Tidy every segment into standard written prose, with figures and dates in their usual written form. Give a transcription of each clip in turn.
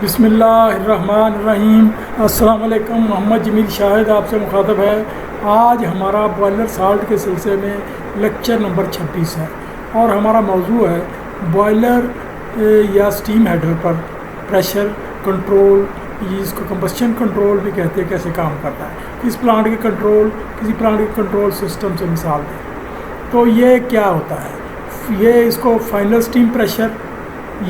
बिस्मिल्लाहिर्रहमानिर्रहीम। अस्सलाम वालेकुम। मोहम्मद जमील शाहिद आपसे मुखातब है। आज हमारा बॉयलर साल्ट के सिलसिले में लेक्चर नंबर 26 है और हमारा मौजू है बॉयलर या स्टीम हेडर पर प्रेशर कंट्रोल, इसको कंबस्शन कंट्रोल भी कहते हैं, कैसे काम करता है। किसी प्लांट के कंट्रोल सिस्टम से मिसाल दें तो ये क्या होता है। ये इसको फाइनल स्टीम प्रेशर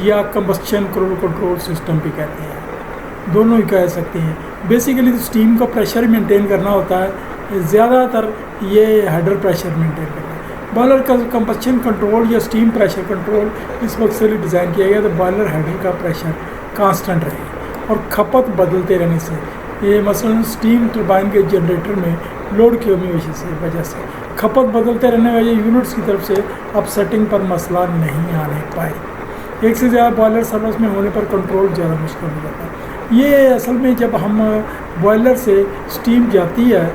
या कंबस्शन कंट्रोल सिस्टम भी कहते हैं, दोनों ही कह सकते हैं। बेसिकली तो स्टीम का प्रेशर मेंटेन करना होता है, ज़्यादातर ये हेडर प्रेशर मेंटेन करना है। बॉयलर का कंबस्शन कंट्रोल या स्टीम प्रेशर कंट्रोल इस वक्त से डिज़ाइन किया गया तो बॉयलर हेडर का प्रेशर कांस्टेंट रहे और खपत बदलते रहने से, ये मसलन स्टीम टरबाइन के जनरेटर में लोड की वजह से खपत बदलते रहने वाले यूनिट्स की तरफ से अपसेटिंग पर मसला नहीं आने पाए। एक से ज़्यादा बॉयलर सर्विस में होने पर कंट्रोल ज़्यादा मुश्किल हो जाता है। ये असल में जब हम बॉयलर से स्टीम जाती है,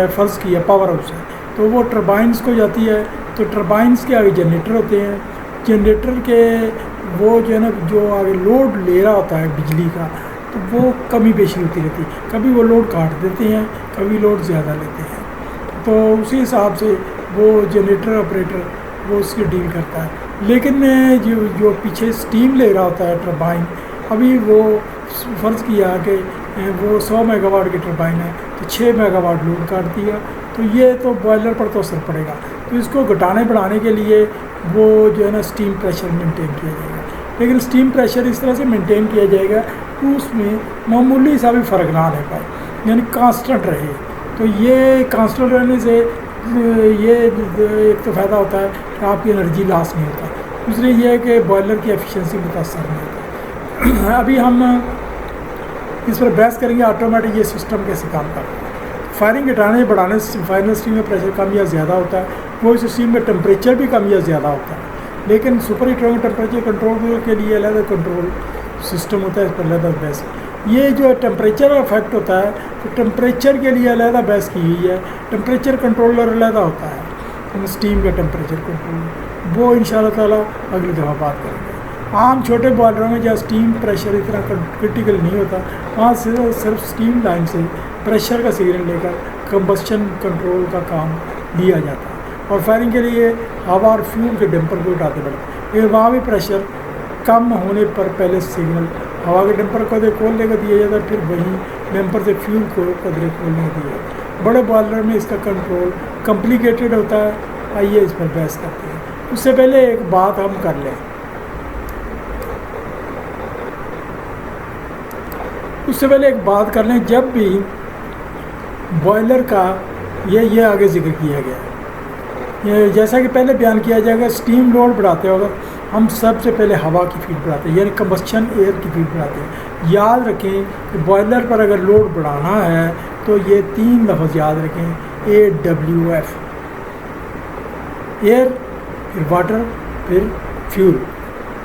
फ़र्ज़ किया पावर हाउस है, तो वो टरबाइंस को जाती है, तो टरबाइंस के आगे जनरेटर होते हैं। जनरेटर के वो जो है ना, जो आगे लोड ले रहा होता है बिजली का, तो वो कमी बेशी होती रहती है। कभी वो लोड काट देते हैं, कभी लोड ज़्यादा लेते हैं, तो उसी हिसाब से वो जनरेटर ऑपरेटर वो उसकी डील करता है। लेकिन जो पीछे स्टीम ले रहा होता है टरबाइन, अभी वो फ़र्ज़ किया कि वो 100 मेगावाट की टरबाइन है तो 6 मेगावाट लोड काट दिया, तो ये तो बॉयलर पर तो असर पड़ेगा। तो इसको घटाने बढ़ाने के लिए वो जो है ना स्टीम प्रेशर मेंटेन किया जाएगा। लेकिन स्टीम प्रेशर इस तरह से मेंटेन किया जाएगा कि उसमें मामूली सा भी फ़र्क ना आने पाए, यानी कांस्टेंट रहे। तो ये कांस्टेंट रहने से ये एक तो फ़ायदा होता है कि आपकी एनर्जी लॉस नहीं होता, दूसरी ये है कि बॉयलर की एफिशिएंसी मुतासर नहीं होता। अभी हम इस पर बहस करेंगे ऑटोमेटिक ये सिस्टम कैसे काम करता है। फायरिंग घटाने बढ़ाने से फाइनल स्टीम में प्रेशर कम या ज़्यादा होता है, वो इस स्टीम में टेम्परेचर भी कम या ज़्यादा होता है। लेकिन सुपर हीटर में टेम्परेचर कंट्रोल के लिए अलग कंट्रोल सिस्टम होता है, इस पर अलग बहस। ये जो टेम्परेचर इफेक्ट होता है, तो टेम्परेचर के लिए अलग बहस की हुई है। टेम्परेचर कंट्रोलर अलग होता है, स्टीम का टेम्परेचर कंट्रोल, वो इंशाल्लाह ताला अगली दफ़ा बात करेंगे। आम छोटे बॉयलरों में जहाँ स्टीम प्रेशर इतना क्रिटिकल नहीं होता, वहाँ सिर्फ स्टीम लाइन से प्रेशर का सिग्नल लेकर कंबस्शन कंट्रोल का काम लिया जाता है। और फायरिंग के लिए हवा और फ्यूल के डंपर को उठाते पड़ते, लेकिन वहाँ भी प्रेशर कम होने पर पहले सिग्नल हवा के डंपर को खोलने का दिया जाता है, फिर वहीं डंपर से फ्यूल को कदरे खोलने का दिया जाता है। बड़े बॉयलर में इसका कंट्रोल कॉम्प्लिकेटेड होता है। आइए इस पर बहस करते हैं। उससे पहले एक बात हम कर लें, जब भी बॉयलर का ये आगे जिक्र किया गया है, ये जैसा कि पहले बयान किया जाएगा, स्टीम लोड बढ़ाते हो अगर हम सबसे पहले हवा की फीड बढ़ाते हैं, यानी कंबस्शन एयर की फीड बढ़ाते हैं। याद रखें कि बॉयलर पर अगर लोड बढ़ाना है तो ये 3 लफ्ज़ याद रखें, AWF, एयर, फिर वाटर, फिर फ्यूल।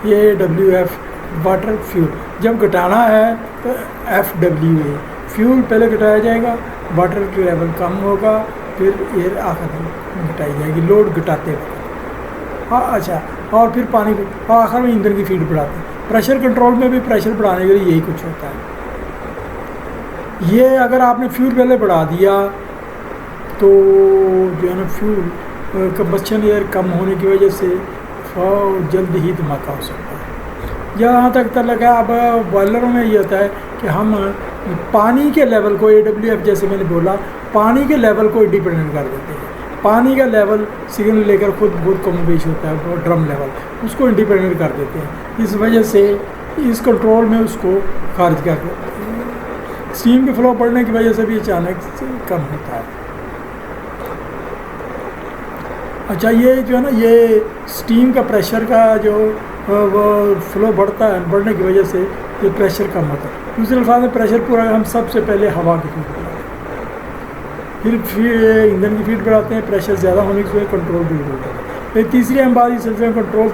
AWF water fuel. जब घटाना है तो FWA फ्यूल पहले घटाया जाएगा, वाटर की लेवल कम होगा, फिर एयर आखिर में घटाई जाएगी लोड घटाते वक्त। हाँ अच्छा, और फिर पानी और आखिर में ईंधन की फीड बढ़ाते हैं। प्रेशर कंट्रोल में भी प्रेशर बढ़ाने के लिए यही कुछ होता है। ये अगर आपने फ्यूल पहले बढ़ा दिया तो जो है ना फ्यूल कंबस्शन एयर कम होने की वजह से जल्द ही धमाका हो सकता है। यहाँ तक लगा। अब बॉयलरों में ये होता है कि हम पानी के लेवल को, AWF जैसे मैंने बोला, पानी के लेवल को इंडिपेंडेंट कर देते हैं। पानी का लेवल सिग्नल लेकर खुद बहुत कम बेश होता है, वो ड्रम लेवल, उसको इंडिपेंडेंट कर देते हैं। इस वजह से इस कंट्रोल में उसको खारिज कर देते हैं। स्टीम के फ्लो बढ़ने की वजह से भी अचानक से कम होता है। अच्छा, ये जो है ना, ये स्टीम का प्रेशर का जो वो फ्लो बढ़ता है, बढ़ने की वजह से ये प्रेशर कम होता है। दूसरे अल्फाज में प्रेशर पूरा हम सबसे पहले हवा की फीड बढ़ाते हैं, फिर ईंधन की फीड बढ़ाते हैं। प्रेशर ज़्यादा होने की वजह कंट्रोल भी होता है। फिर तीसरी हम बात इस सिलसिले में कंट्रोल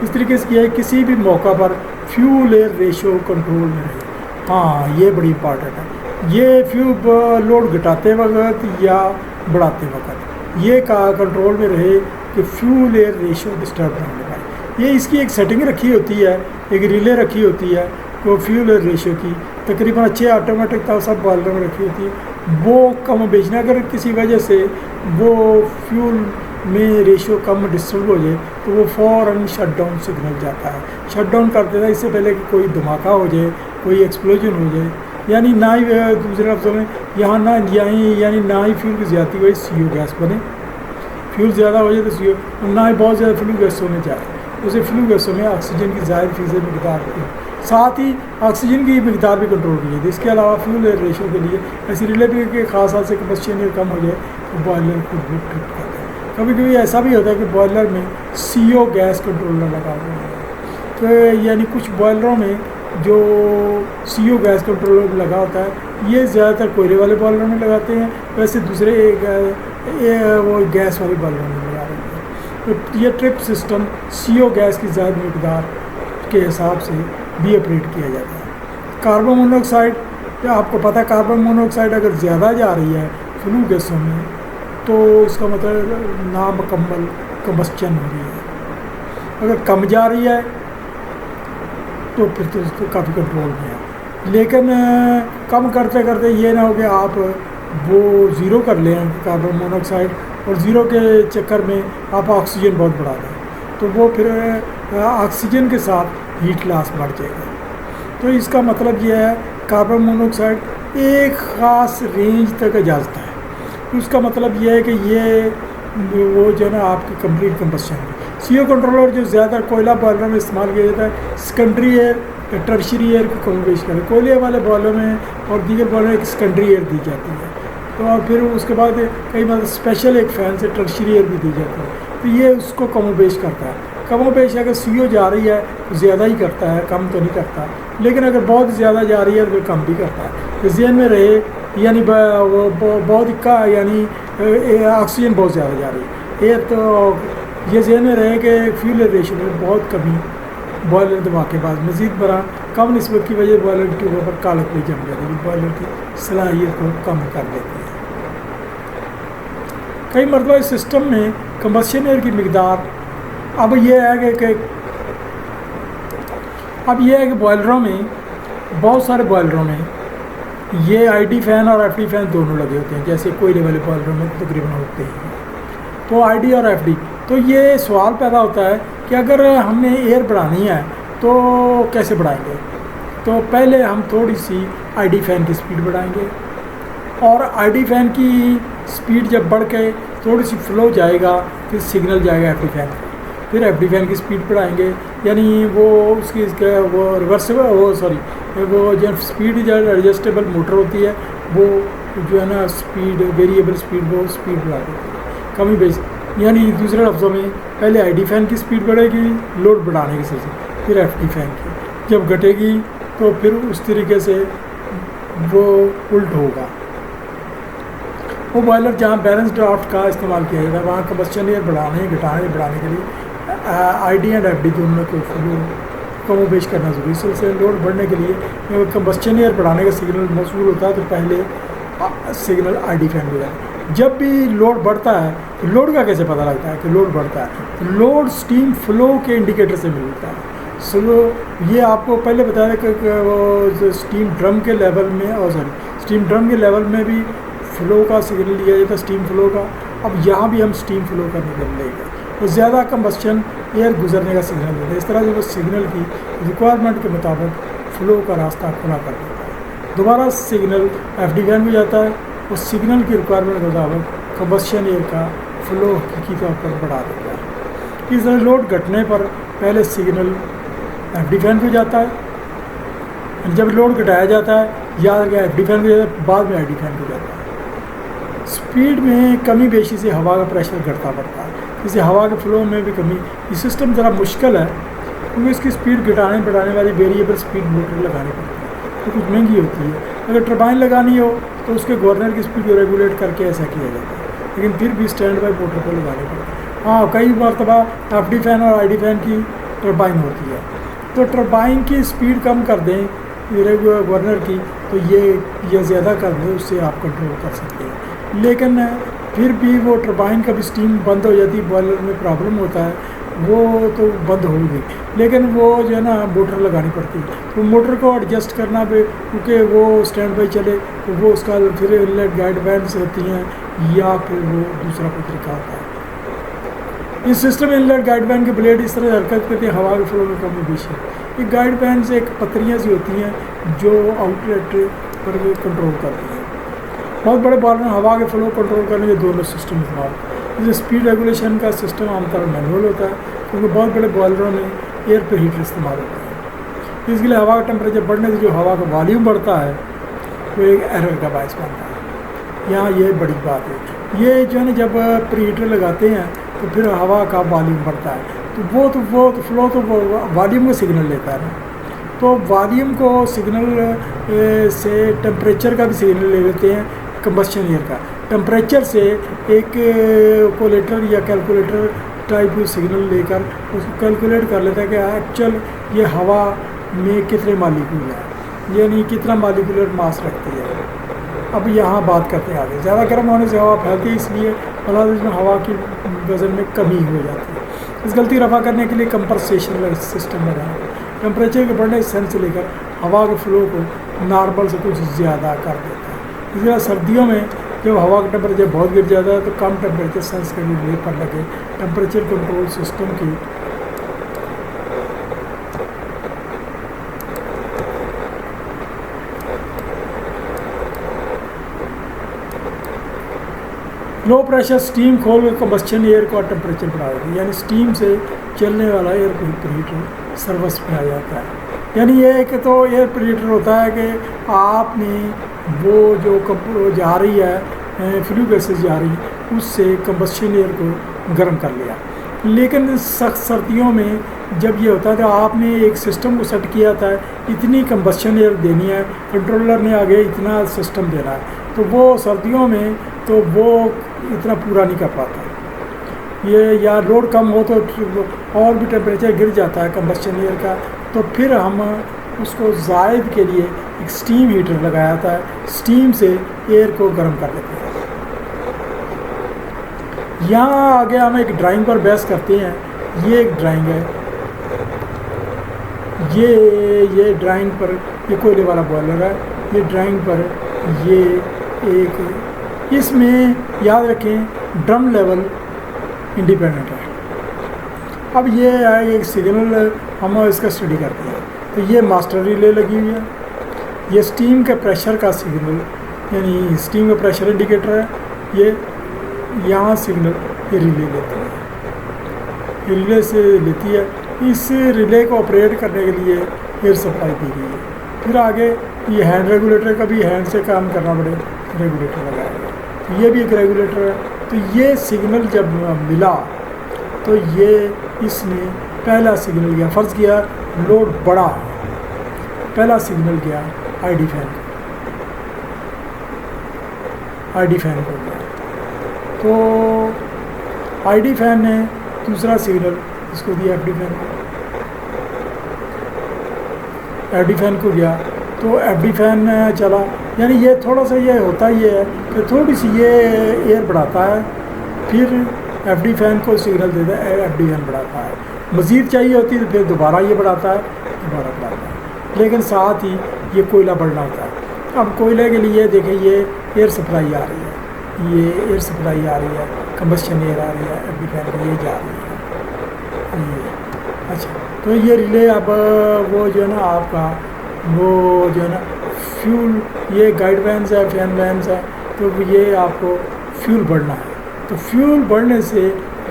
इस तरीके से किया है, किसी भी मौका पर फ्यूल एयर रेशो कंट्रोल में रहे। हाँ, ये बड़ी इंपॉर्टेंट है। ये फ्यूल लोड घटाते वक्त या बढ़ाते वक्त ये का कंट्रोल में रहे कि फ्यूल एयर रेशो डिस्टर्ब ना हो पाए। ये इसकी एक सेटिंग रखी होती है, एक रिले रखी होती है, को फ्यूल रेशो की तकरीबन 6 ऑटोमेटिक था, सब बॉयलर में रखी होती है, वो कम बेचना। अगर किसी वजह से वो फ्यूल में रेशो कम डिस्टर्ब हो जाए तो वो फ़ौरन शट डाउन सिग्नल जाता है, शट डाउन कर देता है, इससे पहले कि कोई धमाका हो जाए, कोई एक्सप्लोजन हो जाए। यानी ना ही दूसरे लफ्ज़ों में यहाँ ना यानी ना ही फ्यूल की ज़्यादा हो CO गैस बने, फ्यूल ज़्यादा हो जाए तो CO, ना ही बहुत ज़्यादा फ्लू गैसों में जाए, उसे फ्लू गैसों में ऑक्सीजन की ज़ाहिर फीसद मकदार होती है, साथ ही ऑक्सीजन की मकदार भी कंट्रोल की जाती है। इसके अलावा फ्यूल एयर रेशो के लिए ऐसी रिलेटिव के खास हाथ से कम्बस्शन एयर कम हो जाए तो बॉयलर को ट्रिप करते हैं। कभी कभी ऐसा भी होता है कि बॉयलर में CO गैस कंट्रोलर लगा हुआ है, तो यानी कुछ बॉयलरों में जो CO गैस कंट्रोलर लगा होता है, ये ज़्यादातर कोयले वाले बॉयलरों में लगाते हैं, वैसे दूसरे वो गैस वाले बॉयलरों में लगा रहे हैं। तो ये ट्रिप सिस्टम CO गैस की ज़्यादा मकदार के हिसाब से भी ऑपरेट किया जाता है। कार्बन मोनोऑक्साइड, आपको पता है कार्बन मोनोऑक्साइड अगर ज़्यादा जा रही है फ्लू गैसों में तो इसका मतलब नामुकम्मल कम्बस्चन हो रही है। अगर कम जा रही है तो फिर तो उसको काफ़ी कंट्रोल में है, लेकिन कम करते करते ये ना हो कि आप वो ज़ीरो कर लें कार्बन मोनोऑक्साइड, और ज़ीरो के चक्कर में आप ऑक्सीजन बहुत बढ़ा दें, तो वो फिर ऑक्सीजन के साथ हीट लॉस बढ़ जाएगा। तो इसका मतलब ये है कार्बन मोनोऑक्साइड एक ख़ास रेंज तक इजाज़त है, तो उसका मतलब ये है कि ये वो जो है ना आपकी कंप्लीट कंबस्शन है। CO कंट्रोलर जो ज़्यादा कोयला बॉयलर में इस्तेमाल किया जाता है, सेकेंडरी एयर या टर्शरी एयर को कमोबेश करें। कोयले वाले बॉयलर में और दीगर बॉयलर में एक सेकेंडरी एयर दी जाती है, तो और फिर उसके बाद कई बार स्पेशल एक फ़ैन से टर्शरी एयर भी दी जाती है, तो ये उसको कमोबेश करता है। कमोबेश अगर CO जा रही है तो ज़्यादा ही करता है, कम तो नहीं करता, लेकिन अगर बहुत ज़्यादा जा रही है तो फिर कम भी करता है। तो ज़हन में रहे, यानी वो बहुत का यानी ऑक्सीजन बहुत ज़्यादा जा रही है एयर, तो ये ज़हन में रहे कि फ्यूल रेशो में बहुत कमी बॉयलर धमाके बाद मज़ीद बड़ा कम निस्बत की वजह बॉयलर के ट्यूबों पर कालकड़ी जम जाती है, बॉयलर की सलाहियत को कम कर देती है। कई मरतबा इस सिस्टम में कम्बस्शन एयर की मकदार अब यह है कि बॉयलरों में, बहुत सारे बॉयलरों में ये ID फ़ैन और FD फ़ैन दोनों लगे होते हैं, जैसे कोयले वाले बॉयलरों में तकरीबन होते हैं। तो ID और FD, तो ये सवाल पैदा होता है कि अगर हमने एयर बढ़ानी है तो कैसे बढ़ाएंगे। तो पहले हम थोड़ी सी ID फ़ैन की स्पीड बढ़ाएंगे, और ID फ़ैन की स्पीड जब बढ़ के थोड़ी सी फ्लो जाएगा फिर सिग्नल जाएगा FD फ़ैन, फिर FD फ़ैन की स्पीड बढ़ाएंगे, यानी वो उसकी वो रिवर्सेबल वो जो स्पीड जो एडजस्टेबल मोटर होती है वो जो है ना स्पीड वेरिएबल स्पीड, वो स्पीड बढ़ा देती है कमी बेस। यानी दूसरे लफ्ज़ों में पहले ID फ़ैन की स्पीड बढ़ेगी लोड बढ़ाने की सिलसिले, फिर FD फ़ैन की जब घटेगी तो फिर उस तरीके से वो उल्ट होगा। वो बॉयलर जहाँ बैलेंस ड्राफ्ट का इस्तेमाल किया जाता है वहाँ कम्बस्शन एयर बढ़ाने बढ़ाने के लिए ID एंड FD दोनों को फ्लो कमोबेश करना ज़रूरी है। इससे लोड बढ़ने के लिए कम्बस्शन एयर बढ़ाने का सिग्नल मौसूल होता है तो पहले सिग्नल ID फ़ैन हो जाता है। जब भी लोड बढ़ता है तो लोड का कैसे पता लगता है कि लोड बढ़ता है, तो लोड स्टीम फ्लो के इंडिकेटर से मिलता है। स्लो ये आपको पहले बताया कि वो स्टीम ड्रम के लेवल में स्टीम ड्रम के लेवल में भी फ्लो का सिग्नल लिया जाता है, स्टीम फ्लो का। अब यहाँ भी हम स्टीम फ्लो का निकल लेंगे तो ज़्यादा कम्बस्शन एयर गुजरने का सिग्नल देता है। इस तरह से वो सिग्नल की रिक्वायरमेंट के मुताबिक फ़्लो का रास्ता खुला कर देता है। दोबारा सिग्नल FD फ़ैन में जाता है और सिग्नल की रिक्वायरमेंट के मुताबिक कम्बस्शन एयर का फ़्लो की तौर पर बढ़ा देता है। इस तरह लोड घटने पर पहले सिग्नल FD फ़ैन को जाता है, जब लोड घटाया जाता है या FD फ़ैन को जाता है, बाद में ID फ़ैन को जाता है। स्पीड में कमी बेशी से हवा का प्रेशर घटता पड़ता है, इसे हवा के फ्लो में भी कमी। ये सिस्टम ज़रा मुश्किल है क्योंकि इसकी स्पीड घटाने बढ़ाने वाली वेरिएबल स्पीड मोटर लगानी पड़ती है, तो कुछ महंगी होती है। अगर टरबाइन लगानी हो तो उसके गवर्नर की स्पीड को रेगुलेट करके ऐसा किया जाता है, लेकिन फिर भी स्टैंड बाई मोटर पर लगानी पड़ती है। हाँ, कई मरतबा FD फ़ैन और ID फ़ैन की टरबाइन होती है, तो टरबाइन की स्पीड कम कर दें गवर्नर की, तो ये ज़्यादा कर दें, उससे आप कंट्रोल कर सकते हैं। लेकिन फिर भी वो टरबाइन का भी स्टीम बंद हो जाती है, बॉयलर में प्रॉब्लम होता है, वो तो बंद होगी, लेकिन वो जो है ना मोटर लगानी पड़ती है। तो मोटर को एडजस्ट करना पे, क्योंकि वो स्टैंड बाई चले तो वो उसका फिर इनलेट गाइड बैंड्स होती हैं या फिर वो दूसरा कोई तरीका होता है। इस सिस्टम में इनलेट गाइड बैंड के ब्लेड इस तरह हरकत करती है, हवा के फ्लो में कमी पेशी। ये गाइड बैंड से एक पत्रियाँ सी होती हैं जो आउटलेट पर कंट्रोल करती हैं। बहुत बड़े बॉयलर में हवा के फ्लो कंट्रोल करने के दोनों सिस्टम इस्तेमाल। जैसे स्पीड रेगुलेशन का सिस्टम आमतौर पर मैनुअल होता है, क्योंकि बहुत बड़े बॉयलरों में एयर प्री हीटर इस्तेमाल होता है। इसके लिए हवा का टेम्परेचर बढ़ने से जो हवा का वॉल्यूम बढ़ता है वो एक एरर का बायस बनता है। यहाँ ये बड़ी बात है। ये जो है ना जब प्री हीटर लगाते हैं तो फिर हवा का वॉल्यूम बढ़ता है, तो वो फ्लो तो वॉल्यूम को सिग्नल लेता है ना, तो वॉल्यूम को सिग्नल से टेम्परेचर का भी सिग्नल ले लेते हैं कंबस्शन एयर का। टेम्परेचर से एक कोलेटर या कैलकुलेटर टाइप सिग्नल लेकर उसको कैलकुलेट कर लेता है कि एक्चुअल ये हवा में कितने मालिक्यूल है, यानी कितना मालिकुलर मास रखती है। अब यहाँ बात करते हैं आगे। ज़्यादा गर्म होने से हवा फैलती है, इसलिए मलाज में हवा की वज़न में कमी हो जाती है। इस गलती रफा करने के लिए कंपनसेशन सिस्टम लगाना, टेम्परेचर के बढ़ने सेंस से लेकर हवा के फ्लो को नॉर्मल से कुछ ज़्यादा कर देता है। इसी तरह सर्दियों में जब हवा का टेम्परेचर बहुत गिर जाता है तो कम टेम्परेचर सेंस करने के लिए पर लगे टेम्परेचर कंट्रोल सिस्टम की लो प्रेशर स्टीम खोल कर कंबस्शन एयर का टेम्परेचर बढ़ा देती है, यानी स्टीम से चलने वाला एयर प्रीहीटर सर्विस में आ जाता है। यानी ये एक तो एयर प्रीहीटर होता है कि आपने वो जो जा रही है फ्लू गैसेज जा रही है उससे कंबस्शन एयर को गर्म कर लिया। लेकिन सख्त सर्दियों में जब ये होता है तो आपने एक सिस्टम को सेट किया था, इतनी कंबस्शन एयर देनी है, कंट्रोलर ने आगे इतना सिस्टम देना है, तो वो सर्दियों में तो वो इतना पूरा नहीं कर पाता। ये या लोड कम हो तो और भी टेम्परेचर गिर जाता है कंबस्शन एयर का, तो फिर हम उसको ज़ायद के लिए एक स्टीम हीटर लगाया था, स्टीम से एयर को गर्म कर देते हैं। यहाँ आगे हम एक ड्राइंग पर बहस करते हैं। ये एक ड्राइंग है, ये ड्राइंग पर ये कोयले वाला बॉयलर है। ये ड्राइंग पर ये एक, इसमें याद रखें ड्रम लेवल इंडिपेंडेंट है। अब ये है एक सिग्नल, हम इसका स्टडी करते हैं। तो ये मास्टर रिले लगी हुई है, ये स्टीम के प्रेशर का सिग्नल, यानी स्टीम का प्रेशर इंडिकेटर है। ये यहाँ सिग्नल ये रिले लेती है, रिले से लेती है। इस रिले को ऑपरेट करने के लिए एयर सप्लाई दी गई है। फिर आगे ये हैंड रेगुलेटर का भी हैंड से काम करना पड़े, रेगुलेटर लगाया गया, तो ये भी एक रेगुलेटर है। तो ये सिग्नल जब मिला तो ये इसने पहला सिग्नल गया, फ़र्ज़ किया लोड बड़ा, पहला सिग्नल गया आईडी फैन को गया। तो आईडी फैन ने दूसरा सिग्नल इसको दिया एफडी फैन को गया, तो एफडी फैन चला। यानी ये थोड़ा सा ये होता ये है कि थोड़ी सी ये एयर बढ़ाता है, फिर एफडी फैन को सिग्नल देता है, एफडी फैन बढ़ाता है। मज़ीद चाहिए होती है तो फिर दोबारा ये बढ़ाता है, दोबारा बढ़ाता है। लेकिन साथ ही ये कोयला बढ़ना होता है। अब कोयले के लिए देखें ये एयर सप्लाई आ रही है, ये एयर सप्लाई आ रही है, कंबस्शन एयर आ रही है, एफडी फैन को ये जा रही है। अच्छा, तो ये रिले अब वो जो है ना आपका वो जो है ना फ्यूल, ये गाइड वैन्स है, फैन वैन्स है, तो ये आपको फ्यूल बढ़ना है। तो फ्यूल बढ़ने से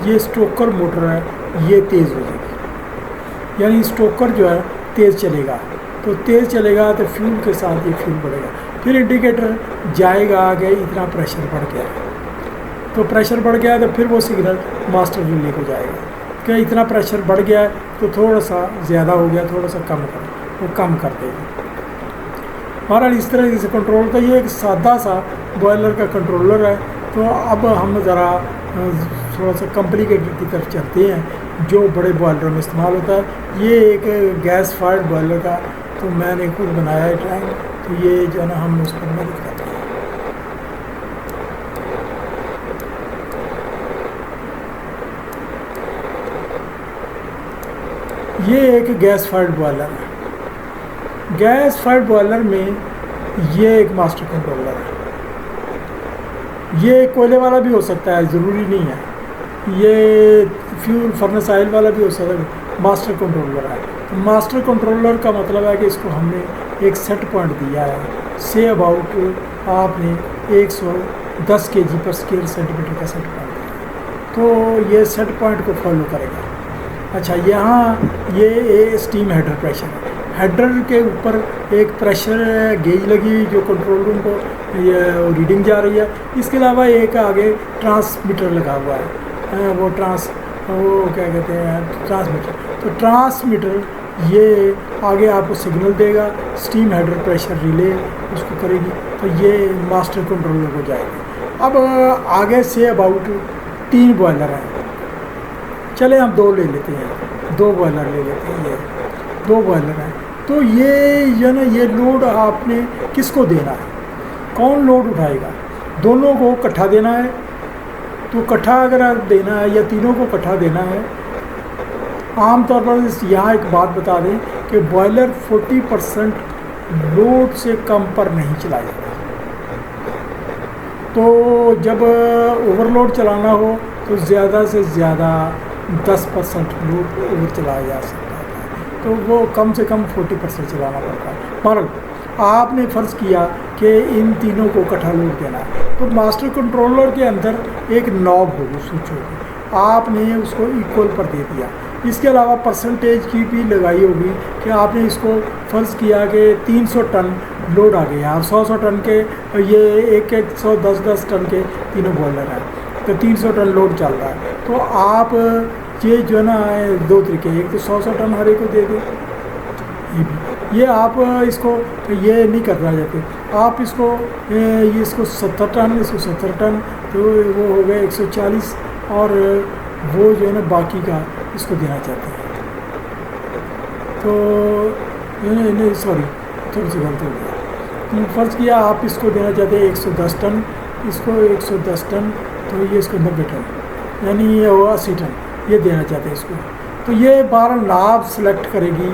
ये स्टोकर मोटर है, ये तेज़ हो जाएगी, यानी स्टोकर जो है तेज़ चलेगा। तो तेज़ चलेगा तो फ्यूल के साथ ये फ्यूल बढ़ेगा। फिर इंडिकेटर जाएगा आगे, इतना प्रेशर बढ़ गया है, तो प्रेशर बढ़ गया तो फिर वो सिग्नल मास्टर रिले को जाएगा कि इतना प्रेशर बढ़ गया है तो थोड़ा सा ज़्यादा हो गया, थोड़ा सा कम कर, वो कम कर देगा। बहरहाल इस तरह से कंट्रोल होता है। ये एक सादा सा बॉयलर का कंट्रोलर है। तो अब हम ज़रा थोड़ा सा कॉम्प्लिकेटेड की तरफ चलते हैं जो बड़े बॉयलरों में इस्तेमाल होता है। ये एक गैस फायर्ड बॉयलर का तो मैंने खुद बनाया है ड्राइंग, तो ये जो है ना हम उस पर मदद करते हैं। ये एक गैस फायर्ड बॉयलर है। गैस फायर्ड बॉयलर में ये एक मास्टर कंट्रोलर है। ये कोयले वाला भी हो सकता है, ज़रूरी नहीं है। ये फ्यूल फर्नेस ऑयल वाला भी हो सकता है। मास्टर कंट्रोलर है। तो मास्टर कंट्रोलर का मतलब है कि इसको हमने एक सेट पॉइंट दिया है। से अबाउट आपने 110 kg पर स्क्वायर सेंटीमीटर का सेट पॉइंट दिया, तो ये सेट पॉइंट को फॉलो करेगा। अच्छा, यहाँ ये स्टीम हेडर प्रेशर है। हेडर के ऊपर एक प्रेशर गेज लगी हुई जो कंट्रोल रूम को ये रीडिंग जा रही है। इसके अलावा एक आगे ट्रांसमीटर लगा हुआ है, वो क्या कहते हैं, ट्रांसमीटर। तो ट्रांसमीटर ये आगे आपको सिग्नल देगा, स्टीम हेडर प्रेशर रिले उसको करेगी, तो ये मास्टर कंट्रोलर हो जाएगी। अब आगे से अबाउट 3 बॉयलर हैं। चले हम 2 ले लेते हैं, 2 बॉयलर ले लेते हैं। ये 2 बॉयलर हैं। तो ये जो ना, ये लोड आपने किसको देना है, कौन लोड उठाएगा? दोनों को इकट्ठा देना है। तो इकट्ठा अगर देना है या तीनों को इकट्ठा देना है, आमतौर पर यहाँ एक बात बता दें कि बॉयलर 40% लोड से कम पर नहीं चलाया जाता। तो जब ओवरलोड चलाना हो तो ज़्यादा से ज़्यादा 10% लोड ओवर चलाया जा सकता है, तो वो कम से कम 40% चलाना पड़ता है। पर आपने फ़र्ज़ किया कि इन तीनों को इकट्ठा लोड देना है, तो मास्टर कंट्रोलर के अंदर एक नॉब होगी, स्विच होगी, आपने उसको इक्वल पर दे दिया। इसके अलावा परसेंटेज की भी लगाई होगी कि आपने इसको फ़र्ज़ किया कि 300 टन लोड आ गया और 100 टन के ये 110 टन के तीनों बॉयलर हैं, तो 300 टन लोड चल रहा है। तो आप ये जो है ना, 2 तरीके, एक तो 100 टन हर एक को दे दें, ये आप इसको ये नहीं करना चाहते, आप इसको ये इसको 70 टन, इसको 70 टन, तो वो हो गए 140, और वो जो है ना बाकी का इसको देना चाहते हैं। तो नहीं सॉरी, थोड़ी सी गलती हो गया। फ़र्ज़ किया आप इसको देना चाहते हैं 110 टन, इसको 110 टन, तो ये इसको 90 टन, यानी ये हो 80 टन, ये देना चाहते हैं इसको। तो ये 12 नाब सेलेक्ट करेगी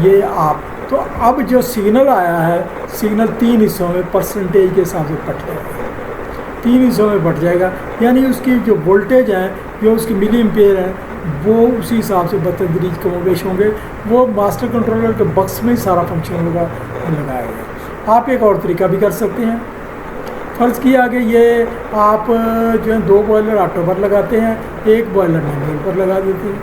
ये आप। तो अब जो सिग्नल आया है, सिग्नल 3 हिस्सों में परसेंटेज के हिसाब से बट जाएगा, 3 हिस्सों में बट जाएगा, यानी उसकी जो वोल्टेज है, जो उसकी मिली एम्पेयर है, वो उसी हिसाब से बतदरीज कमोबेश होंगे। वो मास्टर कंट्रोलर के बक्स में ही सारा फंक्शन होगा लगाया गया। आप एक और तरीका भी कर सकते हैं। फ़र्ज़ किया कि ये आप जो है 2 बॉयलर ऑटो पर लगाते हैं, 1 बॉयलर मैनुअल पर लगा देते हैं,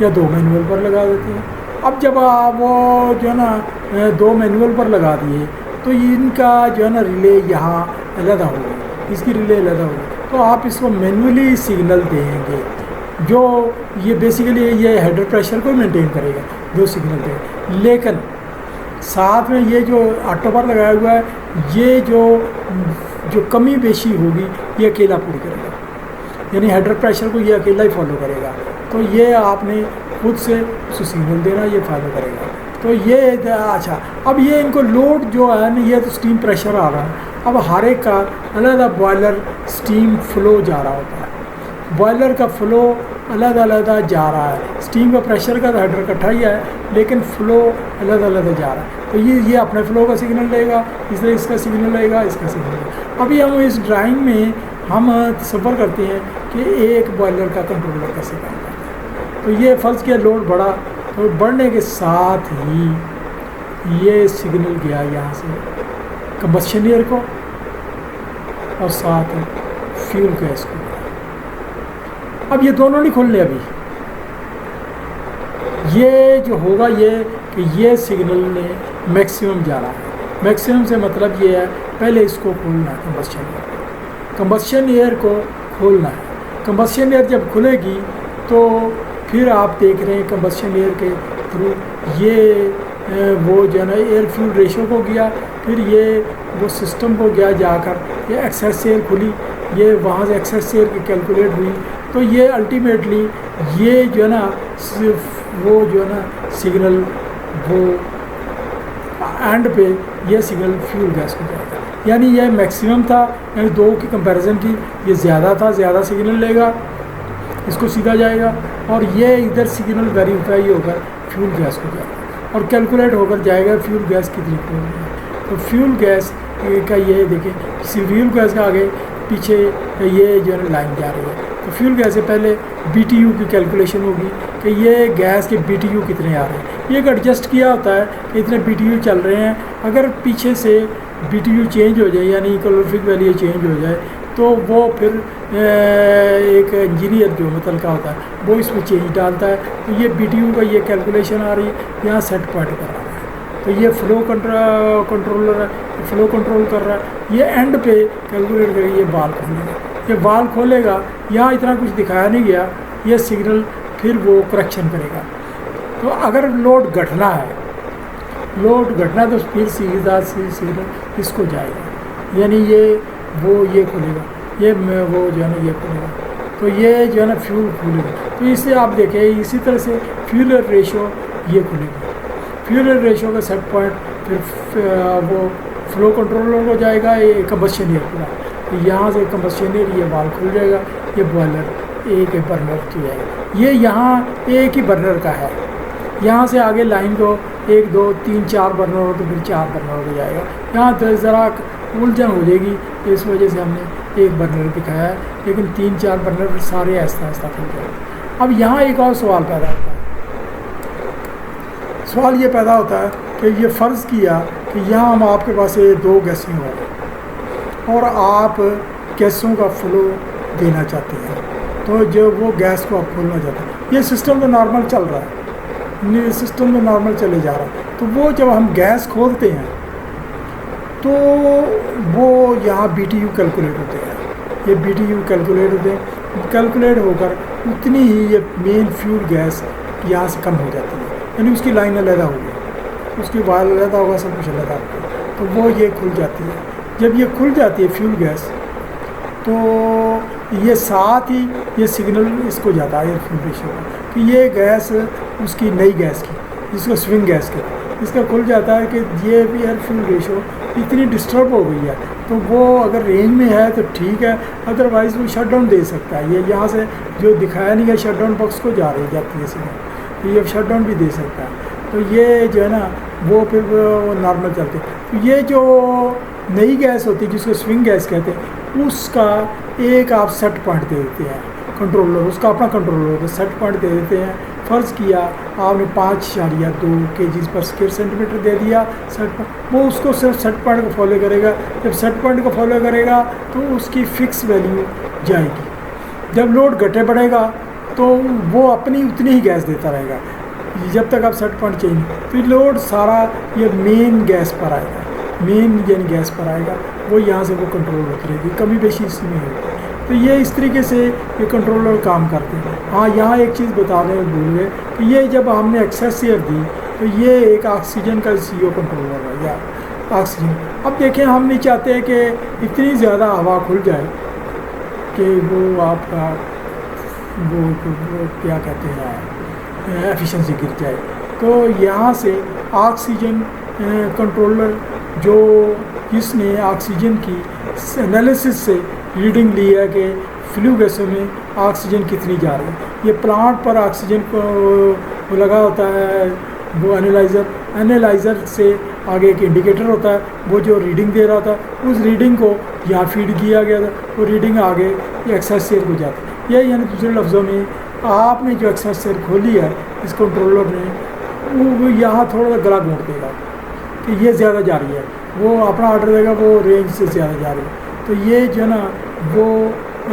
या 2 मैनुअल पर लगा देते हैं। अब जब आप वो जो है ना 2 मैनुअल पर लगा दिए, तो इनका जो है ना रिले यहाँ अलग होगी, इसकी रिले अलग होगी, तो आप इसको मैनुअली सिग्नल देंगे, जो ये बेसिकली ये हेडर प्रेशर को मेंटेन करेगा, 2 सिग्नल देंगे। लेकिन साथ में ये जो ऑटो पर लगाया हुआ है, ये जो कमी बेशी होगी ये अकेला पूरी करेगा, यानी हेडर प्रेशर को ये अकेला ही फॉलो करेगा। तो ये आपने खुद से उसको सिग्नल देना, ये फॉलो करेगा। तो ये अच्छा, अब ये इनको लोड जो है ना, ये तो स्टीम प्रेशर आ रहा है। अब हर एक का अलग बॉयलर स्टीम फ्लो जा रहा होता है, बॉयलर का फ्लो अलग अलग जा रहा है। स्टीम का प्रेशर का हेडर इकट्ठा ही है, लेकिन फ़्लो अलग अलग जा रहा है। तो ये अपने फ़्लो का सिग्नल लेगा, इसलिए इसका सिग्नल लेगा, इसका सिग्नल लेगा। अभी हम इस ड्राइंग में हम तसव्वुर करते हैं कि एक बॉयलर का कंट्रोलर कैसे काम करता है। तो ये फ़र्ज़ किया लोड बढ़ा, तो बढ़ने के साथ ही ये सिग्नल गया यहाँ से कंबशन एयर को, और साथ ही फ्यूल गैस को। अब ये दोनों नहीं खोलने, अभी ये जो होगा ये कि ये सिग्नल ने मैक्सिमम जा रहा है। मैक्सिमम से मतलब ये है, पहले इसको खोलना है, कंबशन एयर को खोलना है। कंबशन एयर जब खुलेगी तो फिर आप देख रहे हैं कंबशन एयर के थ्रू ये वो जो है ना एयर फ्यूल रेशो को गया, फिर ये वो सिस्टम को गया जाकर, ये एक्सेस एयर खुली, ये वहाँ से एक्सेस एयर की कैलकुलेट हुई। तो ये अल्टीमेटली ये जो है ना वो जो है ना सिग्नल वो एंड पे ये सिग्नल फ्यूल गैस को जाएगा, यानी ये मैक्सिमम था, यानी 2 की कंपैरिजन की ये ज़्यादा था, ज़्यादा सिग्नल लेगा, इसको सीधा जाएगा। और ये इधर सिग्नल वेरीफाई होकर फ्यूल गैस हो जाएगा और कैलकुलेट होकर जाएगा फ्यूल गैस कितनी फ्लो है। तो फ्यूल गैस का ये देखें, फ्यूल गैस का आगे पीछे ये जो है लाइन जा रही है। तो फ्यूल गैस से पहले BTU की कैलकुलेशन होगी कि ये गैस के BTU कितने आ रहे हैं। ये एक एडजस्ट किया होता है कि इतने BTU चल रहे हैं। अगर पीछे से BTU चेंज हो जाए यानी कैलोरीफिक वैल्यू चेंज हो जाए तो वो फिर एक इंजीनियर जो मतलब का होता है वो इसमें चेंज डालता है। तो ये BTU का ये कैलकुलेशन आ रही है, यहाँ सेट पॉइंट कर रहा है। तो ये फ्लो कंट्रोलर है, फ्लो कंट्रोल कर रहा है। ये एंड पे कैलकुलेट करके ये वाल्व खोलेगा, ये वाल्व खोलेगा। यहाँ इतना कुछ दिखाया नहीं गया, ये सिग्नल फिर वो करेक्शन करेगा। तो अगर लोड घटना है, लोड घटना तो फिर सीधा सिग्नल इसको जाएगा, यानी ये खोलेगा, ये वो जो है ना ये खोलेगा। तो ये जो है ना फ्यूल खुलेगा। तो इससे आप देखें इसी तरह से फ्यूल रेशो ये खुलेगा। फ्यूल रेशो का सेट पॉइंट फिर वो फ्लो कंट्रोलर हो जाएगा, ये कंबस्शन एयर पूरा। तो यहाँ से कंबस्शन एयर ये वाल्व खुल जाएगा, ये बॉयलर एक बर्नर हो जाएगा। ये यहाँ एक ही बर्नर का है, यहाँ से आगे लाइन को 1 2 3 4 बर्नर हो तो फिर 4 बर्नर हो जाएगा। यहाँ तो ज़रा उलझन हो जाएगी, इस वजह से हमने एक बर्नर दिखाया है, लेकिन 3 4 बर्नर सारे आहिस्ता आहिस्ता खुल जाएगा। अब यहाँ एक और सवाल पैदा होता है। सवाल ये पैदा होता है कि ये फ़र्ज़ किया कि यहाँ हम आपके पास ये 2 गैसें हो और आप गैसों का फ्लो देना चाहते हैं, तो जो वो गैस को आप खोलना चाहते हैं। ये सिस्टम तो नॉर्मल चल रहा है, सिस्टम तो नॉर्मल चले जा रहा है। तो वो जब हम गैस खोलते हैं तो वो यहाँ BTU कैलकुलेट होते हैं, ये BTU कैलकुलेट होते हैं। कैलकुलेट होकर उतनी ही ये मेन फ्यूल गैस यहाँ से कम हो जाती है, यानी उसकी लाइन अलग होगी, उसकी वायर अलग होगा, सब कुछ अलग होगा। तो वो ये खुल जाती है। जब ये खुल जाती है फ्यूल गैस तो ये साथ ही ये सिग्नल इसको जाता है फ्यूल रेशो का कि ये गैस उसकी नई गैस की, जिसको स्विंग गैस के, इसका खुल जाता है कि ये एयर फ्यूल रेशो इतनी डिस्टर्ब हो गई है। तो वो अगर रेंज में है तो ठीक है, अदरवाइज़ वो शट डाउन दे सकता है। ये यहाँ से जो दिखाया नहीं है शट डाउन बॉक्स को जा रही जाती है सिग्नल, तो ये शट डाउन भी दे सकता है। तो ये जो है ना वो फिर वो नॉर्मल चलते। तो ये जो नई गैस होती है जिसको स्विंग गैस कहते हैं, उसका एक आप सेट पॉइंट दे देते हैं कंट्रोलर, उसका अपना कंट्रोलर होता है, सेट पॉइंट दे देते हैं। फ़र्ज़ किया आपने 5.2 kg/सेंटीमीटर दे दिया सेट पॉइंट, वो उसको सिर्फ सेट पॉइंट को फॉलो करेगा। जब सेट पॉइंट को फॉलो करेगा तो उसकी फ़िक्स वैल्यू जाएगी। जब लोड घटे बढ़ेगा तो वो अपनी उतनी ही गैस देता रहेगा जब तक आप सेट पॉइंट चेंज। तो लोड सारा ये मेन गैस पर आएगा, मेन यानी गैस पर आएगा, वो यहाँ से वो कंट्रोल होती रहेगी, कमी बेशी इसमें होगी। तो ये इस तरीके से ये कंट्रोलर काम करते हैं। हाँ, यहाँ एक चीज़ बताने भूल गए कि ये जब हमने एक्सेस एयर दी तो ये एक ऑक्सीजन का CO कंट्रोलर है या ऑक्सीजन। अब देखें हम नहीं चाहते हैं कि इतनी ज़्यादा हवा खुल जाए कि वो आपका वो क्या कहते हैं एफिशिएंसी गिर जाए। तो यहाँ से ऑक्सीजन कंट्रोलर जो इसने ऑक्सीजन की एनालिसिस से रीडिंग ली है कि फ्लू गैसों में ऑक्सीजन कितनी जा रही है। ये प्लांट पर ऑक्सीजन को लगा होता है वो एनालाइज़र से आगे एक इंडिकेटर होता है, वो जो रीडिंग दे रहा था उस रीडिंग को यहाँ फीड किया गया था, वो रीडिंग आगे एक्सेस एयर को जाती है। ये यानी दूसरे लफ्ज़ों में आपने जो एक्सेस एयर खोली है इस कंट्रोलर ने वो यहाँ थोड़ा सा गला घोंट देगा कि ये ज़्यादा जा रही है, वो अपना ऑर्डर देगा वो रेंज से ज़्यादा जा रही है। तो ये जो ना वो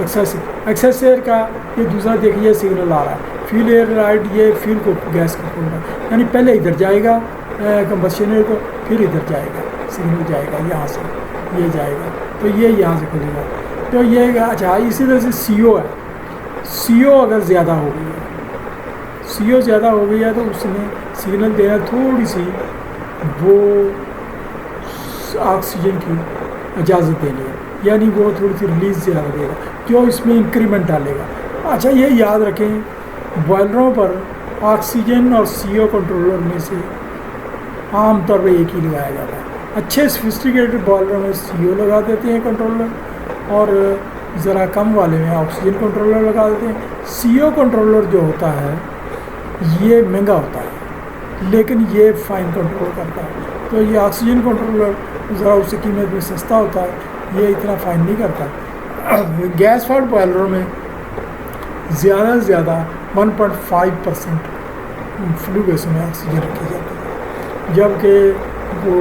एक्सेस एयर का ये दूसरा देखिए सिग्नल आ रहा है, फ्यूल एयर राइट, ये फ्यूल को गैस को खोल रहा है, यानी पहले इधर जाएगा कंबस्शन एयर को, फिर इधर जाएगा सिग्नल जाएगा यहाँ से, ये जाएगा तो ये यहाँ से खुलेगा। तो ये अच्छा इसी तरह से CO है, CO अगर ज़्यादा हो गई है, CO ज़्यादा हो गई है तो उसने सिग्नल देना थोड़ी सी वो ऑक्सीजन की इजाज़त देनी है, यानी वो थोड़ी सी रिलीज़ ज़्यादा देगा जो इसमें इंक्रीमेंट डालेगा। अच्छा ये याद रखें बॉयलरों पर ऑक्सीजन और CO कंट्रोलर में से आम तौर पर एक ही लगाया जाता है। अच्छे सोफिस्टिकेटेड बॉयलरों में CO लगा देते हैं कंट्रोलर, और ज़रा कम वाले में ऑक्सीजन कंट्रोलर लगा देते हैं। CO कंट्रोलर जो होता है ये महंगा होता है, लेकिन ये फाइन कंट्रोल करता है। तो ये ऑक्सीजन कंट्रोलर ज़रा उसकी कीमत में सस्ता होता है, ये इतना फाइन नहीं करता। गैस फायर्ड बॉयलरों में ज़्यादा से ज़्यादा 1.5% फ्लू गैसों में ऑक्सीजन रखी जाती है, जबकि वो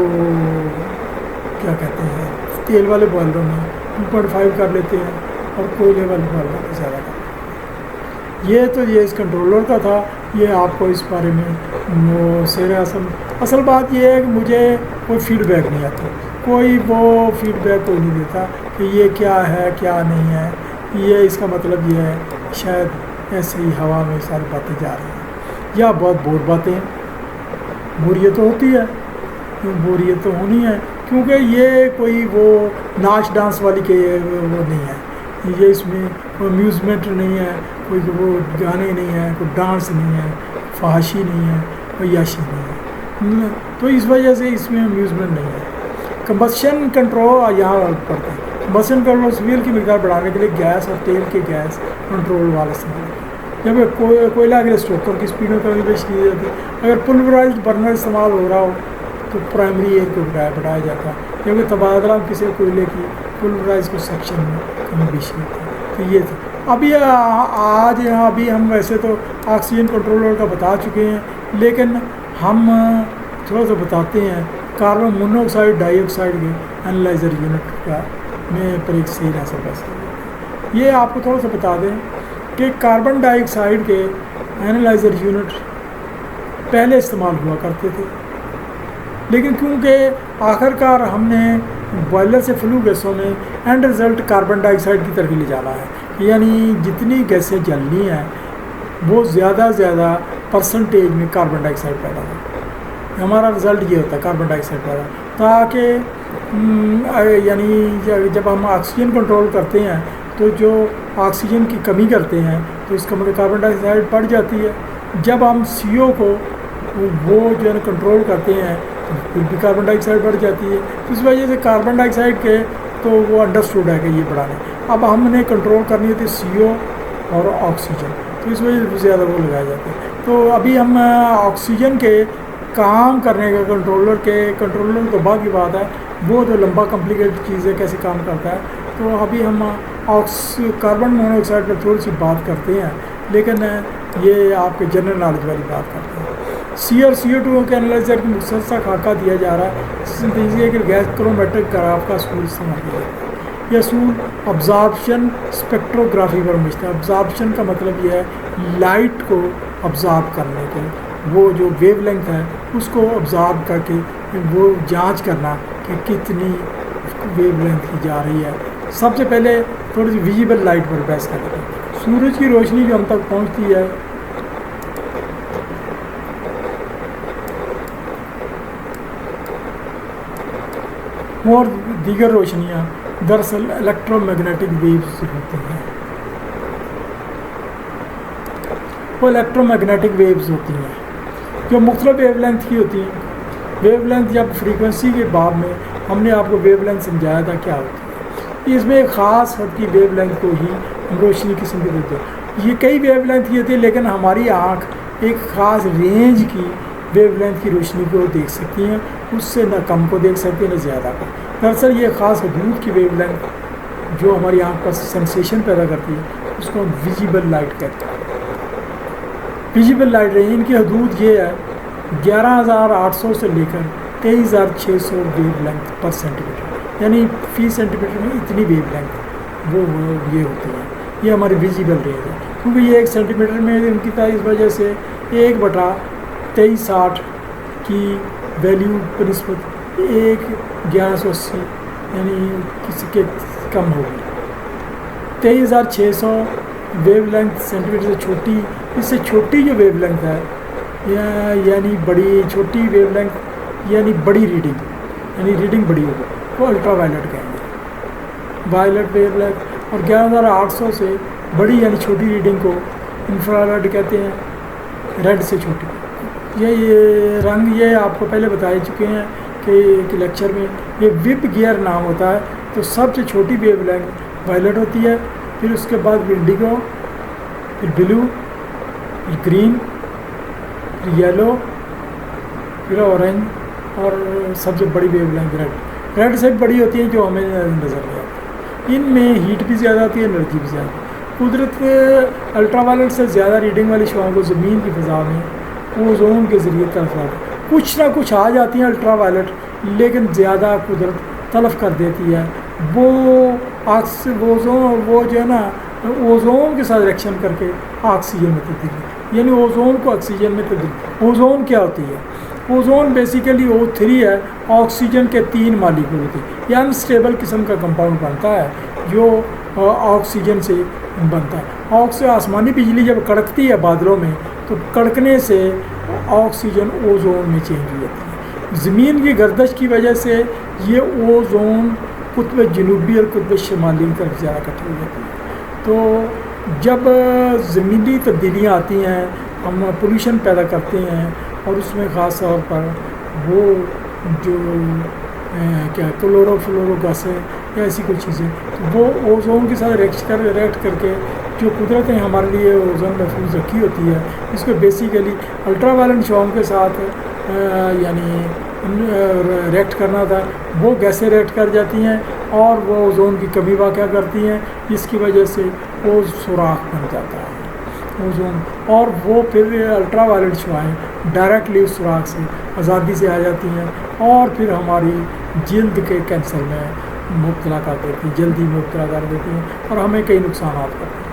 क्या कहते हैं तेल वाले बॉयलरों में 2.5 कर लेते हैं और कोयले वाले बॉयलरों में ज़्यादा करते हैं। ये इस कंट्रोलर का था। ये आपको इस बारे में वो शेर असल बात ये है कि मुझे कोई फीडबैक नहीं आता, कोई वो फीडबैक कोई नहीं देता कि ये क्या है क्या नहीं है। ये इसका मतलब ये है शायद ऐसे ही हवा में सारी बातें जा रही हैं या बहुत बोर बातें। बोरियत तो होती है, बोरियत तो होनी है, क्योंकि ये कोई वो नाच डांस वाली के वो नहीं है, ये इसमें कोई अम्यूज़मेंट नहीं है, कोई वो गाने नहीं है, कोई डांस नहीं है, फहाशी नहीं है, कोई याशी नहीं है। तो इस वजह से इसमें अम्यूज़मेंट नहीं है। कंबस्शन कंट्रोल यहाँ पड़ता है। कंबस्शन कंट्रोल फ्यूल की मिकदार बढ़ाने के लिए गैस और तेल के गैस कंट्रोल वाला इस्तेमाल जब कोयला के लिए स्टोकर की स्पीड में कमी पेश की जाती है। अगर पुलवराइज्ड बर्नर इस्तेमाल हो रहा हो तो प्राइमरी एयर को बढ़ाया जाता है, क्योंकि तबादला किसी कोयले की पुलवराइज को सेक्शन में कमी पेश होती है। तो ये था। अभी हम वैसे तो ऑक्सीजन कंट्रोलर का बता चुके हैं, लेकिन हम थोड़ा सा बताते हैं कार्बन मोनोऑक्साइड डाइऑक्साइड के एनालाइज़र यूनिट का में पर एक सही असर कैसे। ये आपको थोड़ा सा बता दें कि कार्बन डाइऑक्साइड के एनालाइज़र यूनिट पहले इस्तेमाल हुआ करते थे, लेकिन क्योंकि आखिरकार हमने बॉयलर से फ्लू गैसों में एंड रिज़ल्ट कार्बन डाइऑक्साइड की तरफ ले जाना है, यानी जितनी गैसें जलनी हैं वो ज़्यादा से ज़्यादा परसेंटेज में कार्बन डाइऑक्साइड पैदा हो। हमारा रिज़ल्ट ये होता है कार्बन डाइऑक्साइड पैदा, ताकि यानी जब हम ऑक्सीजन कंट्रोल करते हैं तो जो ऑक्सीजन की कमी करते हैं तो इसका मतलब कार्बन डाइऑक्साइड बढ़ जाती है। जब हम CO को वो जो है कंट्रोल करते हैं तो फिर भी कार्बन डाइऑक्साइड बढ़ जाती है। तो इस वजह से कार्बन डाइऑक्साइड के तो वो अंडरस्टूड है कि ये बढ़ाने, अब हमने कंट्रोल करनी होती है CO और ऑक्सीजन, तो इस वजह से ज़्यादा वो लगाए जाते हैं। तो अभी हम ऑक्सीजन के काम करने का कंट्रोलर तो बाद की बात है, वो तो लंबा कॉम्प्लिकेटेड चीज़ है कैसे काम करता है। तो अभी हम कार्बन मोनोऑक्साइड पर थोड़ी सी बात करते हैं, लेकिन ये आपके जनरल नॉलेज वाली बात करते हैं। C और CO2 के एनालाइजर की मुख्तसर सा खाका दिया जा रहा है। सिंथेसिस के गैस क्रोमेट्रिक ग्राफ का असूल इस्तेमाल किया जाता है। यह असूल अब्जॉर्प्शन स्पेक्ट्रोग्राफी पर मुश्तमिल है। अब्जॉर्प्शन का मतलब यह है लाइट को अब्जॉर्ब करने के, वो जो वेवलेंथ है उसको अब्जॉर्ब करके वो जांच करना कि कितनी वेवलेंथ की जा रही है। सबसे पहले थोड़ी सी विजिबल लाइट पर बहस करते हैं। सूरज की रोशनी जो हम तक पहुंचती है और दीगर रोशनियाँ दरअसल इलेक्ट्रोमैग्नेटिक वेव्स होती हैं। वो इलेक्ट्रोमैग्नेटिक वेव्स होती हैं जो मुख्तलिफ वेवलेंथ की होती हैं। वेवलेंथ जब फ्रीक्वेंसी के बाब में हमने आपको वेवलेंथ समझाया था क्या होती है। इसमें एक ख़ास हद की वेवलेंथ को ही हम रोशनी किस्म के देते हैं। ये कई वेवलेंथ की होती है, लेकिन हमारी आँख एक ख़ास रेंज की वेवलेंथ की रोशनी को देख सकती हैं, उससे न कम को देख सकती है न ज़्यादा को। दरअसल ये ख़ास हदूद की वेवलेंथ जो हमारी आँख पर सेंसेशन पैदा करती है उसको हम विजिबल लाइट कहते हैं। विजिबल लाइट रेंज इनकी हदूद ये है 11,800 से लेकर 23,600 वेवलेंथ पर सेंटीमीटर, यानी फी सेंटीमीटर में इतनी वेवलेंथ वो ये होती है। ये हमारी विजिबल रेंज है, क्योंकि ये 1 सेंटीमीटर में इनकी था, इस वजह से 1/2360 की वैल्यू पर निस्बत 1/1180 यानी किसी के कम होगी। 23,600 वेवलेंथ सेंटीमीटर से छोटी, इससे छोटी जो वेवलेंथ है यानी बड़ी छोटी वेवलेंथ यानी बड़ी रीडिंग, यानी रीडिंग बड़ी होगी, वो अल्ट्रा वायलेट कहेंगे। वायलेट वेवलेंथ और 11,800 से बड़ी यानी छोटी रीडिंग को इंफ्रारेड कहते हैं, रेड से छोटी। ये रंग ये आपको पहले बता चुके हैं कि एक लेक्चर में, ये विप गियर नाम होता है। तो सबसे छोटी वेवलेंथ वायलेट होती है, फिर उसके बाद इंडिगो, फिर ब्लू, फिर ग्रीन, फिर येलो, फिर ऑरेंज, और सबसे बड़ी वेवलेंथ रेड। रेड से बड़ी होती है जो हमें नज़र नहीं आती। इनमें हीट भी ज़्यादा आती है, एनर्जी भी ज़्यादा। कुदरत अल्ट्रावायलेट से ज़्यादा रीडिंग वाली शुआओं को ज़मीन की फ़ज़ा में ओजोन के ज़रिए तलफ कर, कुछ ना कुछ आ जाती हैं अल्ट्रावायलेट, लेकिन ज़्यादा कुदरत तलफ कर देती है। वो ओजोन, वो जो है ना, ओजोन के साथ रिएक्शन करके ऑक्सीजन में तब्दील, यानी ओजोन को ऑक्सीजन में तब्दील। ओजोन क्या होती है? ओजोन बेसिकली O3 है, ऑक्सीजन के 3 मालिक्यूल होते हैं। यह अनस्टेबल किस्म का कंपाउंड बनता है जो ऑक्सीजन से बनता है। आसमानी बिजली जब कड़कती है बादलों में, तो कड़कने से ऑक्सीजन ओजोन में चेंज हो जाती है। ज़मीन की गर्दश की वजह से ये ओजोन कुतुब जनूबी और कुतुब शिमाली की तरफ ज़्यादा इकट्ठी हो जाती है। तो जब ज़मीनी तब्दीलियाँ आती हैं, हम पोल्यूशन पैदा करते हैं, और उसमें ख़ास तौर पर वो जो क्या क्लोरोफ्लोरो गैसें या ऐसी कोई चीज़ें, तो वो ओजोन के साथ रिएक्ट करके जो कुदरत ने हमारे लिए ओजोन महफूज रखी होती है, इसको बेसिकली अल्ट्रावायलेट शुआओं के साथ यानी रिएक्ट करना था, वो गैसें रिएक्ट कर जाती हैं और वो ओजोन की कमी वाक़या करती हैं, जिसकी वजह से वो सुराख बन जाता है ओजोन, और वो फिर अल्ट्रावायलेट शुआएँ डायरेक्टली उस सुराख से आज़ादी से आ जाती हैं और फिर हमारी जल्द के कैंसर में मुब्तला कर देती हैं, जल्दी मुब्तला कर देती हैं और हमें कई नुकसान करती हैं।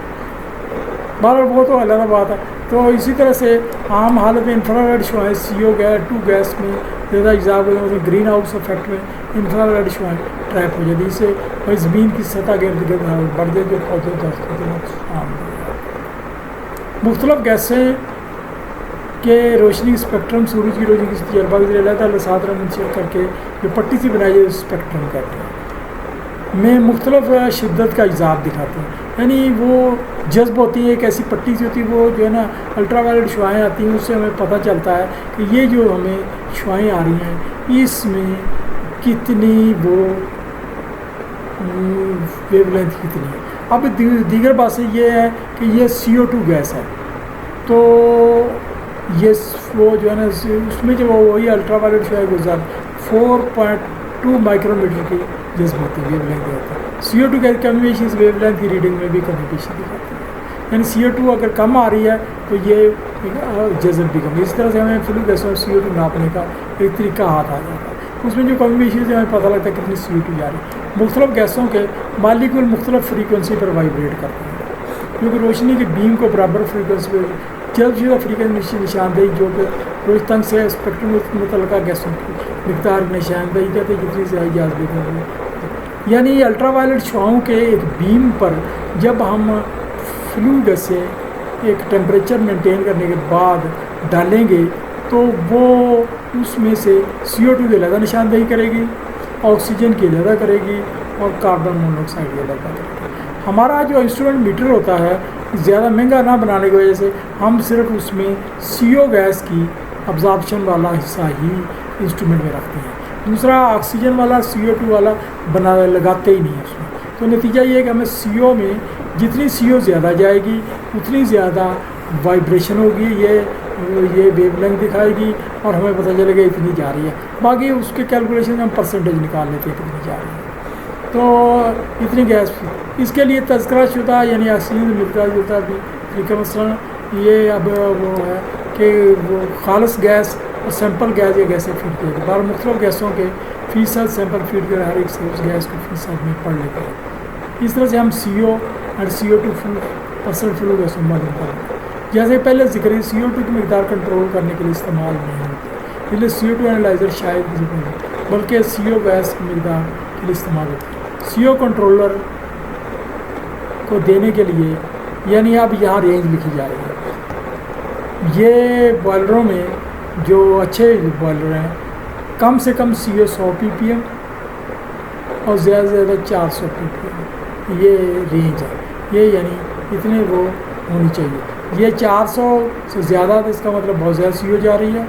बहरहाल वो तो अलग बात है। तो इसी तरह से आम हालत में इंफ्रारेड शुआएँ CO2 गैस में ज़्यादा इजाफा हो जाता है, ग्रीन हाउस इफेक्ट में इंफ्रारेड शुआएँ ट्रैप हो जाती है, इससे भाई ज़मीन की सतह गिर्द गिर्द बढ़ जाती है, पौधे दस्त होते हैं। मुख्तलिफ गैसें के रोशनी स्पेक्ट्रम, सूरज की रोशनी की तजर्बा के जरिए सात रंग चेक करके जो पट्टी से बनाई जाए स्पेक्ट्रम कहते हैं, में मुख्तलिफ शिद्दत का इजाफ दिखाते हैं, यानी वो जज्ब होती है, एक ऐसी पट्टी सी होती है, वो जो है ना अल्ट्रावायलेट शुआएँ आती हैं, उससे हमें पता चलता है कि ये जो हमें शुआएँ आ रही हैं इसमें कितनी वो वेवलेंथ कितनी है। अब दीगर बात से ये है कि ये CO2 गैस है, तो ये वो जो है ना उसमें जो वही अल्ट्रावायलेट शुआएँ गुजार 4.2 माइक्रोमीटर की जज्ब होती है, वेवलेंथ होती है। CO2 गैस कमी इस वेवलेंथ की रीडिंग में भी कमी पेशी दिखाती है, यानी CO2 अगर कम आ रही है तो ये जज्ब भी कम। इस तरह से हमें फ्लू गैसों में CO2 नापने का एक तरीका हाथ आ जाता है, उसमें जो कमी पेशी से हमें पता लगता है कितनी CO2 जा रही है। मुख्तलिफ गैसों के मालिक्यूल मुख्तलिफ फ्रीक्वेंसी पर वाइब्रेट करते हैं, क्योंकि रोशनी की बीम को बराबर फ्रीक्वेंसी पर जल्द से जल्द फ्रीक्वेंसी निशानदेही जो कि रोज तंग से स्पेक्ट्रम में मुतल्लिका गैसों की मिकदार निशानदेही कहते हैं जितनी से जाज़बे कर रही है। यानी अल्ट्रावायलेट शुआओं के एक बीम पर जब हम फ्लू गैसें एक टेम्परेचर मेंटेन करने के बाद डालेंगे तो वो उसमें से CO2 की ज़्यादा निशानदेही करेगी, ऑक्सीजन की ज़्यादा करेगी और कार्बन मोनोऑक्साइड की ज़्यादा करेगी। हमारा जो इंस्ट्रूमेंट मीटर होता है ज़्यादा महंगा ना बनाने की वजह से हम सिर्फ उसमें CO गैस की अब्जॉर्प्शन वाला हिस्सा ही इंस्ट्रूमेंट में रखते हैं, दूसरा ऑक्सीजन वाला CO2 वाला लगाते ही नहीं है उसमें। तो नतीजा ये है कि हमें CO में जितनी CO ज़्यादा जाएगी उतनी ज़्यादा वाइब्रेशन होगी, ये वेवलेंथ दिखाएगी और हमें पता चलेगा इतनी जा रही है। बाकी उसके कैलकुलेशन हम परसेंटेज निकाल लेते हैं कितनी जा रही है। तो इतनी गैस इसके लिए तज़किरा शुदा यानी ऑक्सीजन मिलता जुलता भी तरीका मसलन ये अब वो है कि वो खालिस गैस और सैंपल गैस ये गैसें फीड की जाती है। मुख्तलिफ गैसों के फ़ीसद सैंपल फीड कर हर एक से उस गैस को फ़ीसद में पढ़ लेते हैं। इस तरह से हम CO और CO2 % फ्लू गैसों मालूम करें। जैसे पहले जिक्र CO2 की मिकदार कंट्रोल करने के लिए इस्तेमाल नहीं होती, इसलिए CO2 एनालाइज़र शायद नहीं, बल्कि CO गैस की मिकदार के लिए इस्तेमाल होती है। CO कंट्रोलर को देने के लिए यानी अब यहाँ रेंज लिखी जा रही है। ये बॉयलरों में जो अच्छे बॉयलर हैं कम से कम CO 100 ppm और ज़्यादा से ज़्यादा 400 ppm ये रेंज है, ये यानी इतने वो होनी चाहिए। ये 400 से ज़्यादा तो इसका मतलब बहुत ज़्यादा CO जा रही है,